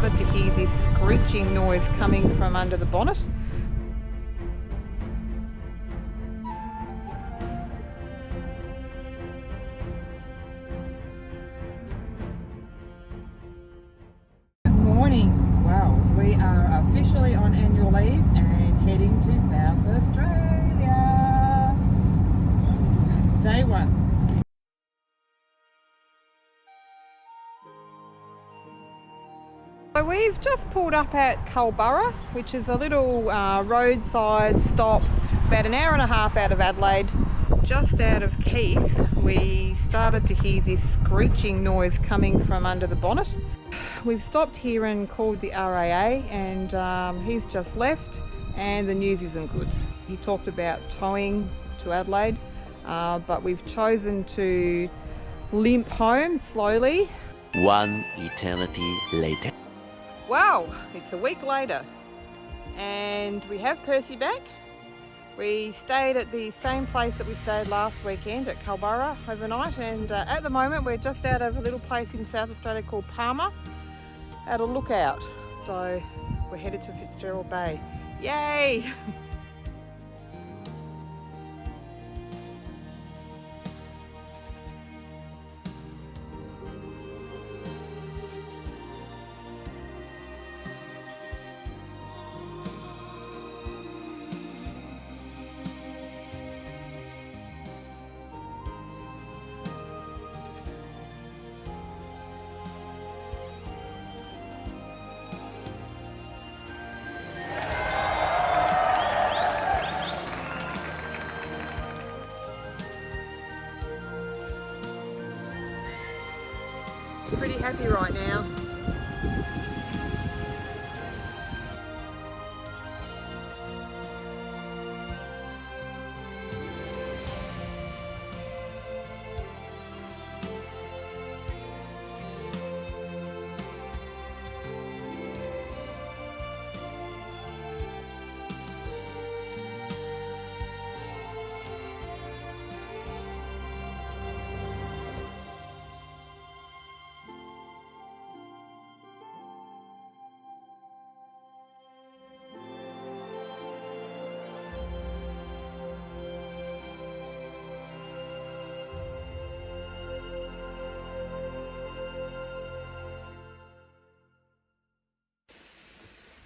started to hear this screeching noise coming from under the bonnet. Good morning. Well, we are officially on annual leave and heading to South Australia. Day one. So we've just pulled up at Culburra, which is a little roadside stop about an hour and a half out of Adelaide. Just out of Keith, we started to hear this screeching noise coming from under the bonnet. We've stopped here and called the RAA, and he's just left, and the news isn't good. He talked about towing to Adelaide, but we've chosen to limp home slowly. One eternity later. Wow, it's a week later and we have Percy back. We stayed at the same place that we stayed last weekend at Culburra overnight, and at the moment we're just out of a little place in South Australia called Palmer at a lookout. So we're headed to Fitzgerald Bay. Yay! Pretty happy right now.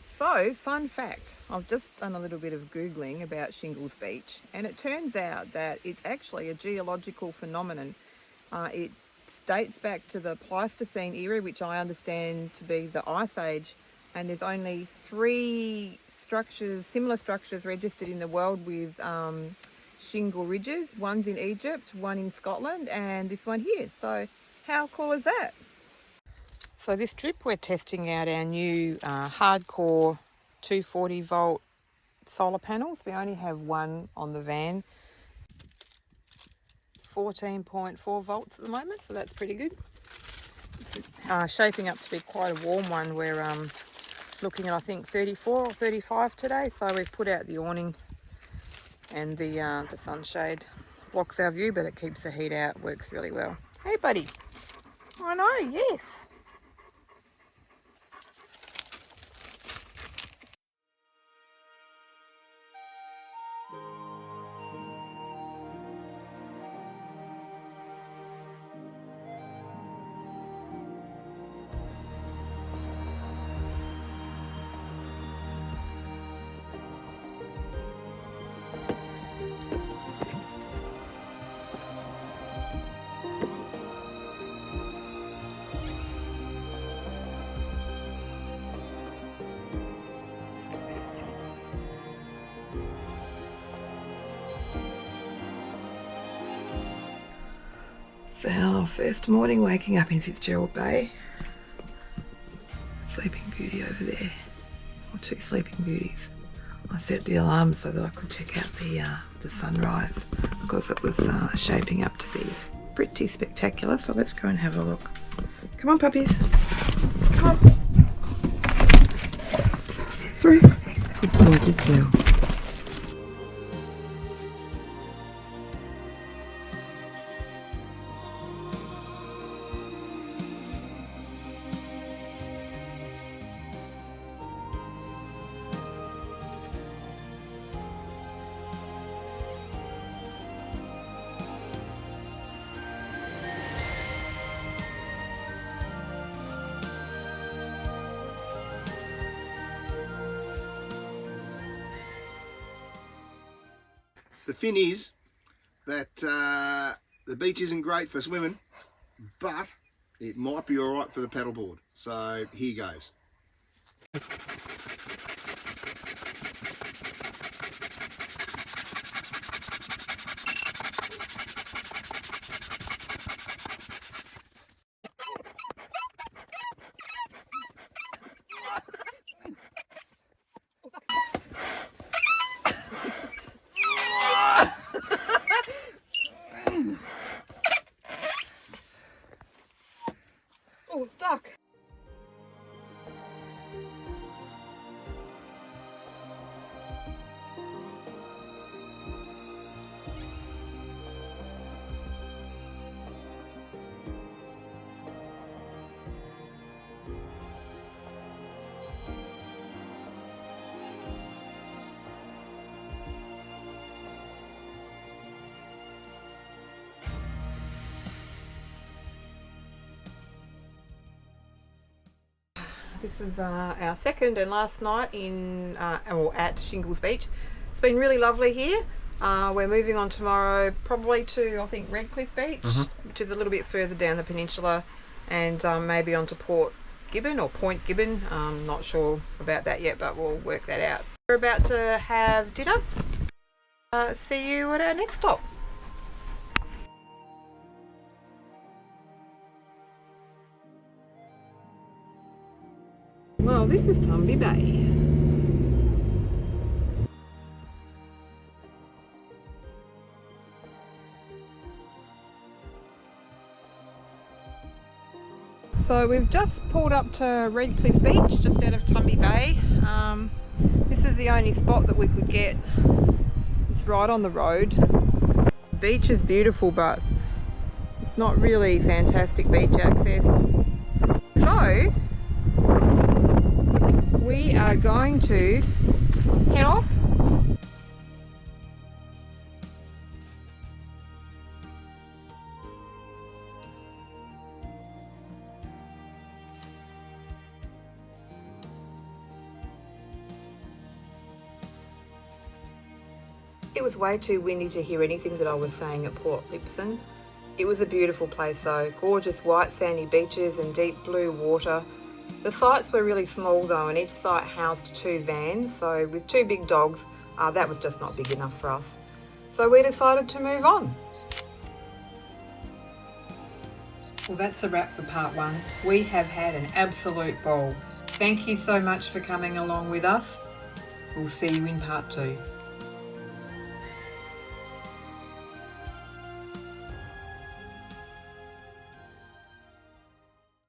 So, fun fact, I've just done a little bit of Googling about Shingles Beach, and it turns out that it's actually a geological phenomenon. It dates back to the Pleistocene era, which I understand to be the Ice Age, and there's only 3 structures, similar structures registered in the world with shingle ridges. One's in Egypt, one in Scotland, and this one here. So how cool is that? So this trip we're testing out our new hardcore 240 volt solar panels. We only have one on the van, 14.4 volts at the moment, so that's pretty good. It's shaping up to be quite a warm one. We're looking at, I think, 34 or 35 today, so we've put out the awning, and the sunshade blocks our view, but it keeps the heat out, works really well. Hey buddy. I know, yes. So our first morning waking up in Fitzgerald Bay. Sleeping Beauty over there, or 2 Sleeping Beauties. I set the alarm so that I could check out the sunrise, because it was shaping up to be pretty spectacular. So let's go and have a look. Come on, puppies. Come on. 3. Good boy, good girl. The thing is that the beach isn't great for swimming, but it might be all right for the paddleboard. So here goes. Oh, stuck. This is our second and last night in or at Shingles Beach. It's been really lovely here. We're moving on tomorrow probably to, I think, Redcliffe Beach, which is a little bit further down the peninsula, and maybe onto Port Gibbon or Point Gibbon. Not sure about that yet, but we'll work that out. We're about to have dinner. See you at our next stop. Well, this is Tumby Bay. So we've just pulled up to Redcliffe Beach, just out of Tumby Bay. This is the only spot that we could get. It's right on the road. The beach is beautiful, but it's not really fantastic beach access. So we are going to head off. It was way too windy to hear anything that I was saying at Port Lipson. It was a beautiful place though, gorgeous white sandy beaches and deep blue water. The sites were really small though, and each site housed 2 vans, so with 2 big dogs, that was just not big enough for us. So we decided to move on. Well, that's a wrap for part 1. We have had an absolute ball. Thank you so much for coming along with us. We'll see you in part 2.